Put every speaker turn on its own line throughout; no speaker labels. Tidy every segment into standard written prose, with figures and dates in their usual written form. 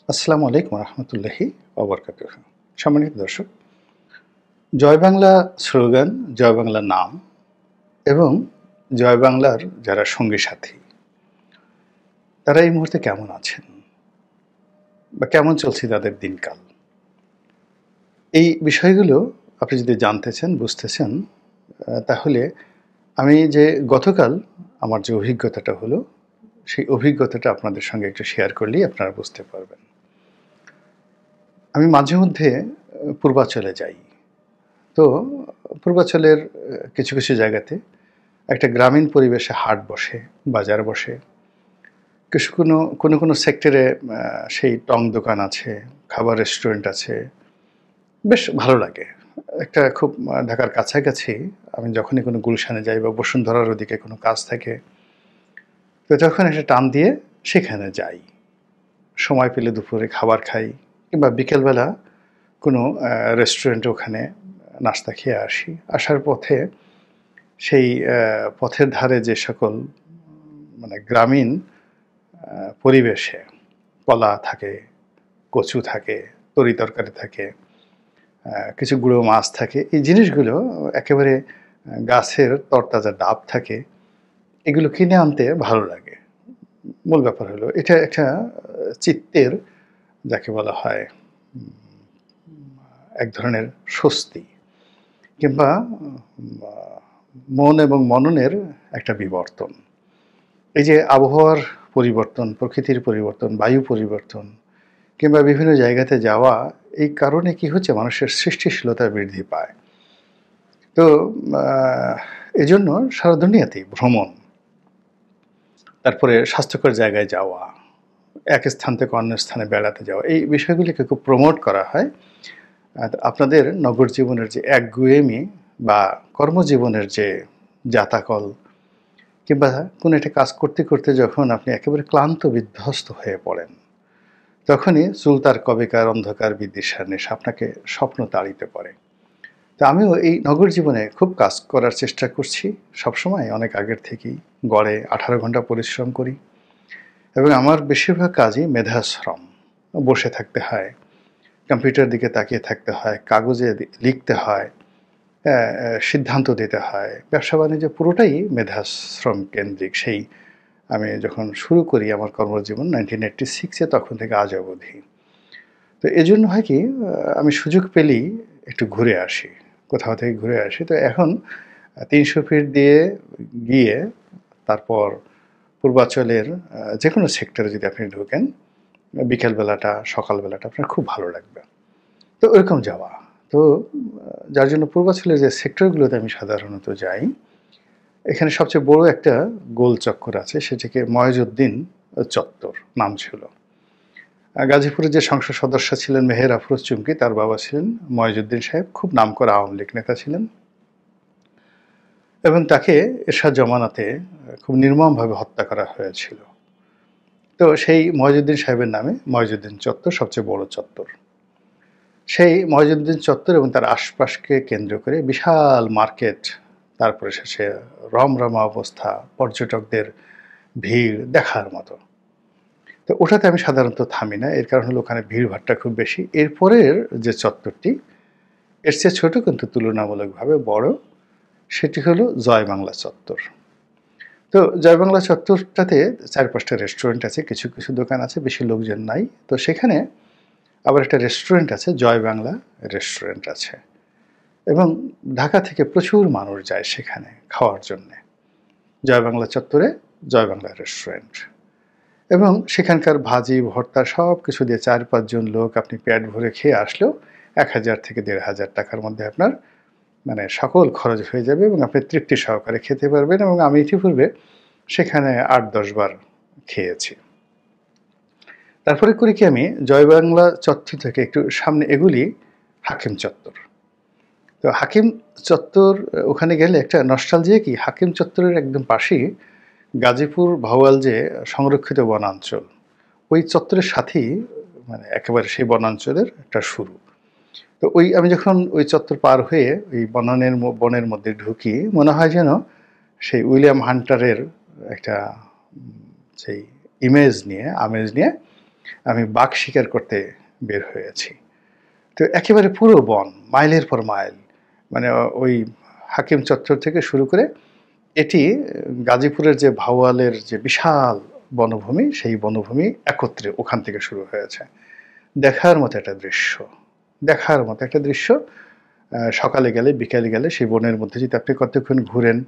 আসসালামু আলাইকুম রহমতুল্লাহি ওবরকাতুহ। সম্মানিত দর্শক, জয় বাংলা স্লোগান, জয় বাংলা নাম এবং জয় বাংলার যারা সঙ্গী সাথী, তারা এই মুহূর্তে কেমন আছেন বা কেমন চলছে তাদের দিনকাল, এই বিষয়গুলো আপনি যদি জানতে চান, বুঝতে চান, তাহলে আমি যে গতকাল আমার যে অভিজ্ঞতাটা হলো, সেই অভিজ্ঞতাটা আপনাদের সঙ্গে একটু শেয়ার করলেই আপনারা বুঝতে পারবেন। আমি মাঝে মধ্যে পূর্বাচলে যাই। তো পূর্বাচলের কিছু কিছু জায়গাতে একটা গ্রামীণ পরিবেশে হাট বসে, বাজার বসে। কোনো সেক্টরে সেই টং দোকান আছে, খাবার রেস্টুরেন্ট আছে। বেশ ভালো লাগে। একটা খুব ঢাকার কাছাকাছি আমি যখনই কোনো গুলশানে যাই বা বসুন্ধরার ওদিকে কোনো কাজ থাকে, তো তখন একটা টান দিয়ে সেখানে যাই। সময় পেলে দুপুরে খাবার খাই কিংবা বিকেলবেলা কোনো রেস্টুরেন্টে ওখানে নাস্তা খেয়ে আসি। আসার পথে সেই পথের ধারে যে সকল গ্রামীণ পরিবেশে কলা থাকে, কচু থাকে, তরিতরকারি থাকে, কিছু গুঁড়ো মাছ থাকে। এই জিনিসগুলো একেবারে গাছের তরতাজা ডাব থাকে। এগুলো কিনে আনতে ভালো লাগে। মূল ব্যাপার হলো এটা একটা চিত্তের, যাকে বলা হয় এক ধরনের স্বস্তি কিংবা আ মন এবং মননের একটা বিবর্তন। এই যে আবহাওয়ার পরিবর্তন, প্রকৃতির পরিবর্তন, বায়ু পরিবর্তন কিংবা বিভিন্ন জায়গাতে যাওয়া, এই কারণে কি হচ্ছে, মানুষের সৃষ্টিশীলতা বৃদ্ধি পায়। তো আ এজন্য সারা দুনিয়াতেই ভ্রমণ, তারপরে স্বাস্থ্যকর জায়গায় যাওয়া, এক স্থান থেকে অন্য স্থানে বেড়াতে যাওয়া, এই বিষয়গুলিকে খুব প্রমোট করা হয়। আপনাদের নগর জীবনের যে একগুঁয়েমি বা কর্মজীবনের যে যাতাকল কিংবা কোনো একটা কাজ করতে করতে যখন আপনি একেবারে ক্লান্ত বিধ্বস্ত হয়ে পড়েন, তখনই চুলতার কবেকার অন্ধকার বিদিশার নেশা আপনাকে স্বপ্ন তাড়িতে পারে। তো আমিও এই নগর জীবনে খুব কাজ করার চেষ্টা করছি সবসময়, অনেক আগের থেকেই। গড়ে 18 ঘন্টা পরিশ্রম করি এবং আমার বেশিরভাগ কাজই মেধাশ্রম। বসে থাকতে হয়, কম্পিউটার দিকে তাকিয়ে থাকতে হয়, কাগজে লিখতে হয়, সিদ্ধান্ত দিতে হয়। ব্যবসা-বাণিজ্য পুরোটাই মেধাশ্রম কেন্দ্রিক। সেই আমি যখন শুরু করি আমার কর্মজীবন 1986 তখন থেকে আজ অবধি। তো এজন্য হয় কি, আমি সুযোগ পেলেই একটু ঘুরে আসি। কোথাও থেকে ঘুরে আসি। তো এখন ৩০০ ফিট দিয়ে গিয়ে তারপর পূর্বাচলের যেকোনো সেক্টরে যদি আপনি ঢোকেন, বিকেল বেলাটা, সকাল বেলাটা আপনার খুব ভালো লাগবে। তো ওরকম যাওয়া। তো যার জন্য পূর্বাচলের যে সেক্টরগুলোতে আমি সাধারণত যাই, এখানে সবচেয়ে বড় একটা গোল চক্কর আছে, সেটিকে ময়জউদ্দিন চত্বর নাম ছিল। গাজীপুরের যে সংসদ সদস্য ছিলেন মেহের আফরোজ চুমকি, তার বাবা ছিলেন ময়জউদ্দিন সাহেব, খুব নামকরা আওয়ামী লীগ নেতা ছিলেন এবং তাকে এরশাদ জমানাতে খুব নির্মমভাবে হত্যা করা হয়েছিল। তো সেই ময়জউদ্দিন সাহেবের নামে ময়জউদ্দিন চত্বর সবচেয়ে বড় চত্বর। সেই ময়জউদ্দিন চত্বর এবং তার আশপাশকে কেন্দ্র করে বিশাল মার্কেট, তারপরে শেষে রমরমা অবস্থা, পর্যটকদের ভিড় দেখার মতো। তো ওটাতে আমি সাধারণত থামি না। এর কারণ হলো ওখানে ভিড়ভাট্টা খুব বেশি। এরপরের যে চত্বরটি, এর চেয়ে ছোট কিন্তু তুলনামূলকভাবে বড়, সেটি হলো জয় বাংলা চত্বর। তো জয় বাংলা চত্বরটাতে ৪-৫টা রেস্টুরেন্ট আছে, কিছু কিছু দোকান আছে, বেশি লোকজন নাই। তো সেখানে আবার একটা রেস্টুরেন্ট আছে, জয় বাংলা রেস্টুরেন্ট আছে এবং ঢাকা থেকে প্রচুর মানুষ যায় সেখানে খাওয়ার জন্যে। জয় বাংলা চত্বরে জয় বাংলা রেস্টুরেন্ট এবং সেখানকার ভাজি, ভর্তা সব কিছু দিয়ে ৪-৫ জন লোক আপনি পেট ভরে খেয়ে আসলেও ১,০০০ থেকে ১,৫০০ টাকার মধ্যে আপনার সকল খরচ হয়ে যাবে এবং আপনি তৃপ্তি সহকারে খেতে পারবেন। এবং আমি ইতিপূর্বে সেখানে ৮-১০ বার খেয়েছি। তারপরে করি কি, আমি জয় বাংলা চত্বর থেকে একটু সামনে এগুলি হাকিম চত্বর। তো হাকিম চত্বর, ওখানে গেলে একটা নস্টালজিয়া কি, হাকিম চত্বরের একদম পাশেই গাজীপুর ভাওয়াল যে সংরক্ষিত বনাঞ্চল, ওই চত্বরের সাথেই একেবারে সেই বনাঞ্চলের একটা শুরু। তো আমি যখন ওই চত্বর পার হয়ে ওই বনের মধ্যে ঢুকি, মনে হয় যেন সেই উইলিয়াম হান্টারের একটা সেই আমেজ নিয়ে আমি বাঘ শিকার করতে বের হয়েছি। তো একেবারে পুরো বন, মাইলের পর মাইল। মানে ওই হাকিম চত্বর থেকে শুরু করে এটি গাজীপুরের যে ভাওয়ালের যে বিশাল বনভূমি, সেই বনভূমি একত্রে ওখান থেকে শুরু হয়েছে। দেখার মতো একটা দৃশ্য, দেখার মতো একটা দৃশ্য। সকালে গেলে, বিকালে গেলে সেই বনের মধ্যে যদি আপনি কতক্ষণ ঘুরেন,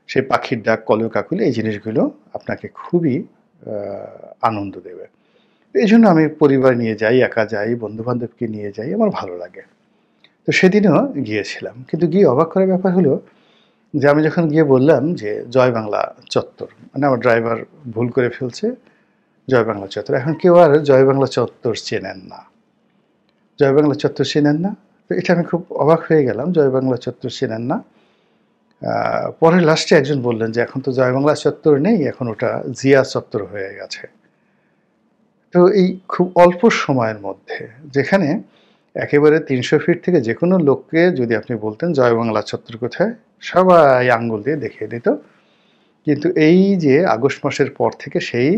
সেই পাখির ডাক, কলকাকলি এই জিনিসগুলো আপনাকে খুবই আনন্দ দেবে। এইজন্য আমি পরিবার নিয়ে যাই, একা যাই, বন্ধু-বান্ধবকে নিয়ে যাই, আমার ভালো লাগে। তো সেদিনও গিয়েছিলাম। কিন্তু গিয়ে অবাক করার ব্যাপার হলো যে আমি যখন গিয়ে বললাম যে জয় বাংলা চত্বর, মানে আমার ড্রাইভার ভুল করে ফেলছে, জয় বাংলা চত্বর। এখন কেউ আর জয় বাংলা চত্বর চেনেন না। জয় বাংলা চত্বর চেনেন না? তো এটা আমি খুব অবাক হয়ে গেলাম, জয় বাংলা চত্বর চেনেন না। পরে লাস্টে একজন বললেন যে এখন তো জয় বাংলা চত্বর নেই, এখন ওটা জিয়া চত্বর হয়ে গেছে। তো এই খুব অল্প সময়ের মধ্যে, যেখানে একেবারে ৩০০ ফিট থেকে যে কোনো লোককে যদি আপনি বলতেন জয় বাংলা চত্বর কোথায়, সবাই আঙ্গুল দিয়ে দেখিয়ে দিত। কিন্তু এই যে আগস্ট মাসের পর থেকে সেই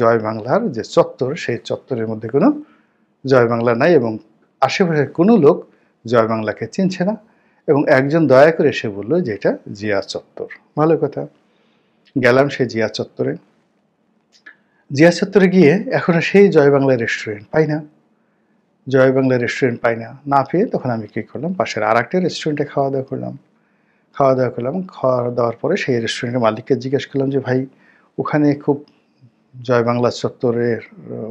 জয় বাংলার যে চত্বর, সেই চত্বরের মধ্যে কোনো জয় বাংলা নাই এবং আশেপাশের কোনো লোক জয় বাংলাকে চিনছে না। এবং একজন দয়া করে এসে বলল যে এটা জিয়া চত্বর। ভালো কথা। গেলাম সেই জিয়া চত্বরে। জিয়া চত্বরে গিয়ে এখন আর সেই জয় বাংলা রেস্টুরেন্ট পাই না। জয় বাংলা রেস্টুরেন্ট পাই না। না পেয়ে তখন আমি কী করলাম, পাশের আরেকটা রেস্টুরেন্টে খাওয়া দাওয়া করলাম। খাওয়া দাওয়া করলাম। খাওয়া দাওয়ার পরে সেই রেস্টুরেন্টের মালিককে জিজ্ঞেস করলাম যে ভাই, ওখানে খুব জয় বাংলা চত্বরের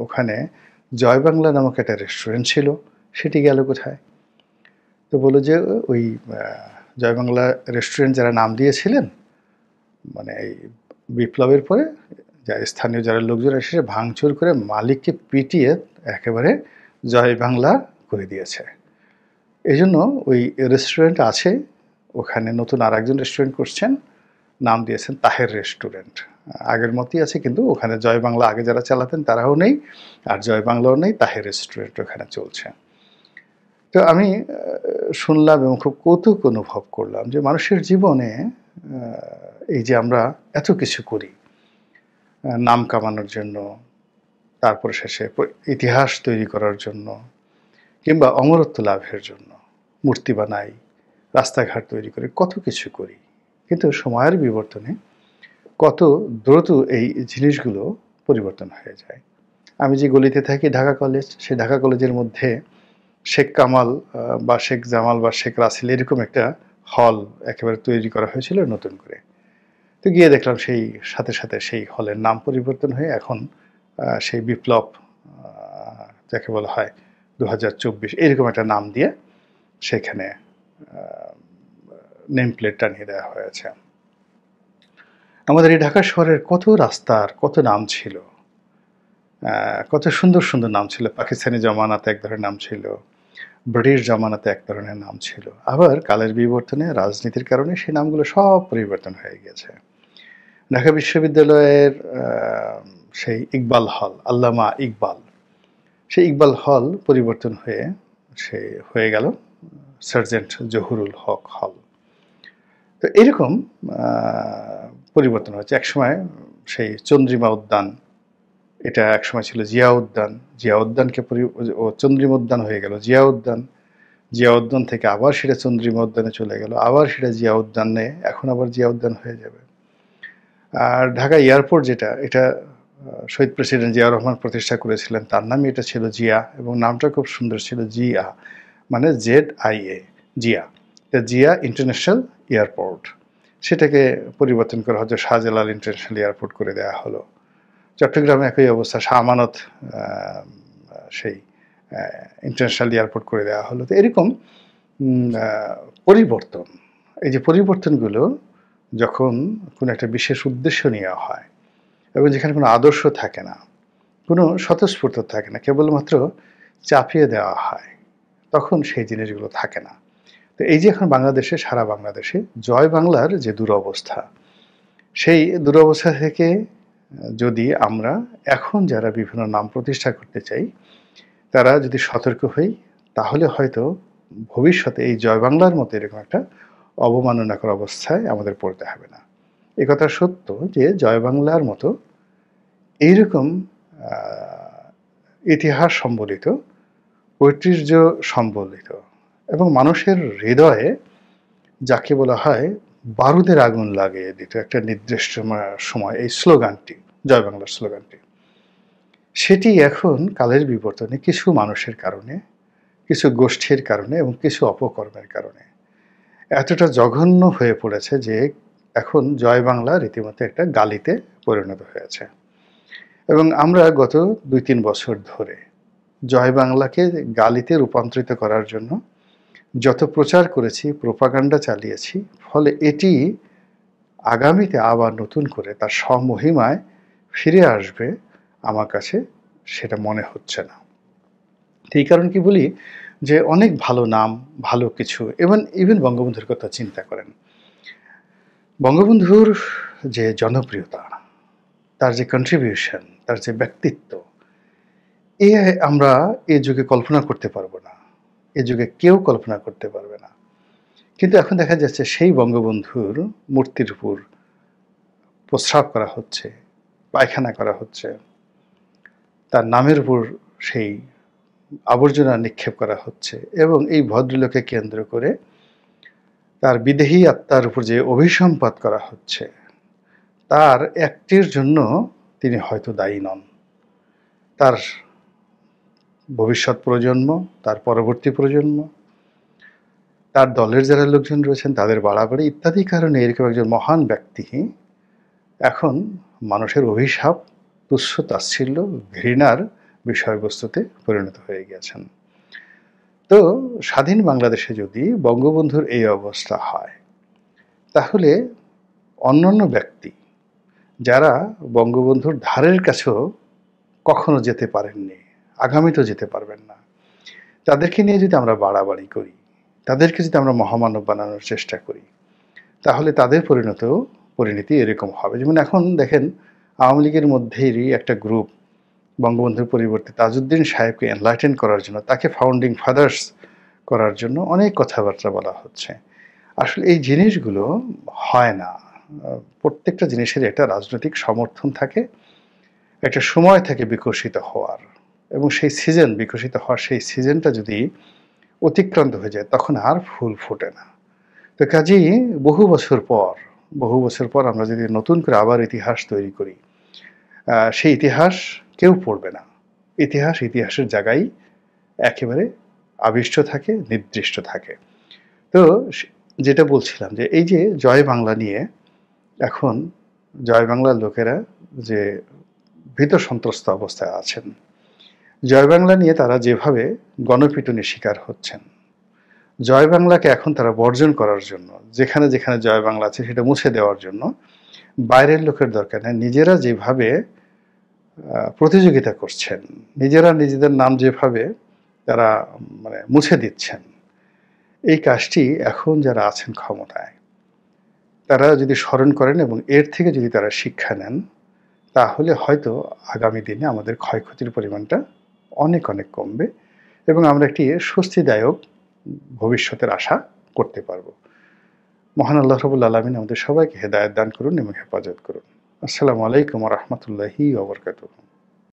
ওখানে জয় বাংলা নামক একটা রেস্টুরেন্ট ছিল, সেটি গেল কোথায়? তো বলল যে ওই জয় বাংলা রেস্টুরেন্ট যারা নাম দিয়েছিলেন, মানে এই বিপ্লবের পরে স্থানীয় যারা লোকজন এসে ভাঙচুর করে মালিককে পিটিয়ে একেবারে জয় বাংলা করে দিয়েছে। এই জন্য ওই রেস্টুরেন্ট আছে, ওখানে নতুন আর একজন রেস্টুরেন্ট করছেন, নাম দিয়েছেন তাহের রেস্টুরেন্ট। আগের মতোই আছে, কিন্তু ওখানে জয় বাংলা আগে যারা চালাতেন তারাও নেই, আর জয় বাংলাও নেই, তাহের রেস্টুরেন্ট ওখানে চলছে। তো আমি শুনলাম এবং খুব কৌতুক অনুভব করলাম যে মানুষের জীবনে এই যে আমরা এত কিছু করি নাম কামানোর জন্য, তারপরে শেষে ইতিহাস তৈরি করার জন্য, কিংবা অমরত্ব লাভের জন্য মূর্তি বানাই, রাস্তাঘাট তৈরি করে, কত কিছু করি। কিন্তু সময়ের বিবর্তনে কত দ্রুত এই জিনিসগুলো পরিবর্তন হয়ে যায়। আমি যে গলিতে থাকি ঢাকা কলেজ, সেই ঢাকা কলেজের মধ্যে শেখ কামাল বা শেখ জামাল বা শেখ রাসেল এরকম একটা হল একেবারে তৈরি করা হয়েছিল নতুন করে। তো গিয়ে দেখলাম সেই সাথে সাথে সেই হলের নাম পরিবর্তন হয়ে এখন সেই বিপ্লব যাকে বলা হয় 2024 এরকম একটা নাম দিয়ে সেখানে নেম প্লেট টানিয়ে দেওয়া হয়েছে। আমাদের এই ঢাকা শহরের কত রাস্তার কত নাম ছিল, কত সুন্দর সুন্দর নাম ছিল। পাকিস্তানি জমানাতে এক ধরনের নাম ছিল, ব্রিটিশ জমানাতে এক ধরনের নাম ছিল, আবার কালের বিবর্তনে রাজনীতির কারণে সেই নামগুলো সব পরিবর্তন হয়ে গেছে। ঢাকা বিশ্ববিদ্যালয়ের সেই ইকবাল হল, আল্লামা ইকবাল, সেই ইকবাল হল পরিবর্তন হয়ে সে হয়ে গেল সার্জেন্ট জহুরুল হক হল। তো এরকম পরিবর্তন হচ্ছে। একসময় সেই চন্দ্রিমা উদ্যান, এটা একসময় ছিল জিয়া উদ্যান, জিয়া উদ্যানকে চন্দ্রিমা উদ্যান হয়ে গেল জিয়া উদ্যান, জিয়া উদ্যান থেকে আবার সেটা চন্দ্রিমা উদ্যানে চলে গেল, আবার সেটা জিয়া উদ্যানে, এখন আবার জিয়া উদ্যান হয়ে যাবে। আর ঢাকা এয়ারপোর্ট যেটা, এটা শহীদ প্রেসিডেন্ট জিয়াউর রহমান প্রতিষ্ঠা করেছিলেন, তার নামই এটা ছিল জিয়া, এবং নামটা খুব সুন্দর ছিল, জিয়া মানে ZIA, Zia. Zia international airport, সেটাকে পরিবর্তন করা হচ্ছে শাহজালাল ইন্টারন্যাশনাল এয়ারপোর্ট করে দেওয়া হলো। চট্টগ্রামে একই অবস্থা, শাহ আমানত সেই ইন্টারন্যাশনাল এয়ারপোর্ট করে দেওয়া হলো। তো এরকম পরিবর্তন, এই যে পরিবর্তনগুলো যখন কোনো একটা বিশেষ উদ্দেশ্য নেওয়া হয় এবং যেখানে কোনো আদর্শ থাকে না, কোনো স্বতঃস্ফূর্ত থাকে না, কেবলমাত্র চাপিয়ে দেওয়া হয়, তখন সেই জিনিসগুলো থাকে না। তো এই যে এখন বাংলাদেশে, সারা বাংলাদেশে জয় বাংলার যে দুরবস্থা, সেই দুরবস্থা থেকে যদি আমরা এখন যারা বিভিন্ন নাম প্রতিষ্ঠা করতে চাই, তারা যদি সতর্ক হই, তাহলে হয়তো ভবিষ্যতে এই জয় বাংলার মতো এরকম একটা অবমাননাকর অবস্থায় আমাদের পড়তে হবে না। এ কথা সত্য যে জয় বাংলার মতো এইরকম ইতিহাস সম্বলিত, ঐতিহ্য সম্বলিত এবং মানুষের হৃদয়ে যাকে বলা হয় বারুদের আগুন লাগিয়ে দিত একটা নির্দিষ্ট সময়, এই স্লোগানটি, জয় বাংলার স্লোগানটি, সেটি এখন কালের বিবর্তনে কিছু মানুষের কারণে, কিছু গোষ্ঠীর কারণে এবং কিছু অপকর্মের কারণে এতটা জঘন্য হয়ে পড়েছে যে এখন জয় বাংলা রীতিমতো একটা গালিতে পরিণত হয়েছে। এবং আমরা গত ২-৩ বছর ধরে জয় বাংলাকে গালিতে রূপান্তরিত করার জন্য যত প্রচার করেছি, প্রোপাগান্ডা চালিয়েছি, ফলে এটি আগামীতে আবার নতুন করে তার স্বমহিমায় ফিরে আসবে আমার কাছে সেটা মনে হচ্ছে না। এই কারণ কি বলি যে অনেক ভালো নাম, ভালো কিছু, ইভেন বঙ্গবন্ধুর কথা চিন্তা করেন। বঙ্গবন্ধুর যে জনপ্রিয়তা, তার যে কন্ট্রিবিউশন, তার যে ব্যক্তিত্ব, এ আমরা এ যুগে কল্পনা করতে পারবো না, এ যুগে কেউ কল্পনা করতে পারবে না। কিন্তু এখন দেখা যাচ্ছে সেই বঙ্গবন্ধুর মূর্তির উপর প্রস্রাব করা হচ্ছে, পায়খানা করা হচ্ছে, তার নামের উপর সেই আবর্জনা নিক্ষেপ করা হচ্ছে এবং এই ভদ্রলোককে কেন্দ্র করে তার বিদেহী আত্মার উপর যে অভিসম্পাত করা হচ্ছে, তার একটির জন্য তিনি হয়তো দায়ী নন। তার ভবিষ্যৎ প্রজন্ম, তার পরবর্তী প্রজন্ম, তার দলের যারা লোকজন রয়েছেন তাদের বাড়াবাড়ি ইত্যাদি কারণে এরকম একজন মহান ব্যক্তি এখন মানুষের অভিশাপ, তুচ্ছ তাচ্ছিল্য, ঘৃণার বিষয়বস্তুতে পরিণত হয়ে গেছেন। তো স্বাধীন বাংলাদেশে যদি বঙ্গবন্ধুর এই অবস্থা হয়, তাহলে অন্যান্য ব্যক্তি যারা বঙ্গবন্ধুর ধারের কাছেও কখনো যেতে পারেননি, আগামীতেও যেতে পারবেন না, তাদেরকে নিয়ে যদি আমরা বাড়াবাড়ি করি, তাদেরকে যদি আমরা মহামানব বানানোর চেষ্টা করি, তাহলে তাদের পরিণতি এরকম হবে। যেমন এখন দেখেন আওয়ামী লীগের মধ্যেই একটা গ্রুপ বঙ্গবন্ধুর পরিবর্তে তাজউদ্দিন সাহেবকে এনলাইটেন করার জন্য, তাকে ফাউন্ডিং ফাদার্স করার জন্য অনেক কথাবার্তা বলা হচ্ছে। আসলে এই জিনিসগুলো হয় না। প্রত্যেকটা জিনিসের একটা রাজনৈতিক সমর্থন থাকে, একটা সময় থাকে বিকশিত হওয়ার, এবং সেই সিজন, বিকশিত হওয়ার সেই সিজনটা যদি অতিক্রান্ত হয়ে যায় তখন আর ফুল ফোটে না। তো কাজেই বহু বছর পর আমরা যদি নতুন করে আবার ইতিহাস তৈরি করি, সেই ইতিহাস কেউ পড়বে না। ইতিহাসের জায়গায় একেবারে আবিষ্ট থাকে, নির্দিষ্ট থাকে। তো যেটা বলছিলাম যে এই যে জয় বাংলা নিয়ে এখন জয় বাংলার লোকেরা যে ভীত সন্ত্রস্ত অবস্থায় আছেন, জয় বাংলা নিয়ে তারা যেভাবে গণপিটুনির শিকার হচ্ছেন, জয় বাংলাকে এখন তারা বর্জন করার জন্য যেখানে যেখানে জয় বাংলা আছে সেটা মুছে দেওয়ার জন্য বাইরের লোকের দরকার নেই, নিজেরা যেভাবে প্রতিযোগিতা করছেন, নিজেরা নিজেদের নাম যেভাবে তারা মুছে দিচ্ছেন, এই কাজটি এখন যারা আছেন ক্ষমতায় তারা যদি স্মরণ করেন এবং এর থেকে যদি তারা শিক্ষা নেন, তাহলে হয়তো আগামী দিনে আমাদের ক্ষয়ক্ষতির পরিমাণটা অনেক অনেক কমবে এবং আমরা একটি স্বস্তিদায়ক ভবিষ্যতের আশা করতে পারব। মহান আল্লাহ রাব্বুল আলামিন আমাদের সবাইকে হেদায়েত দান করুন এবং হেফাজত করুন। আসসালামু আলাইকুম ওয়া রাহমাতুল্লাহি ওয়া বারাকাতুহু।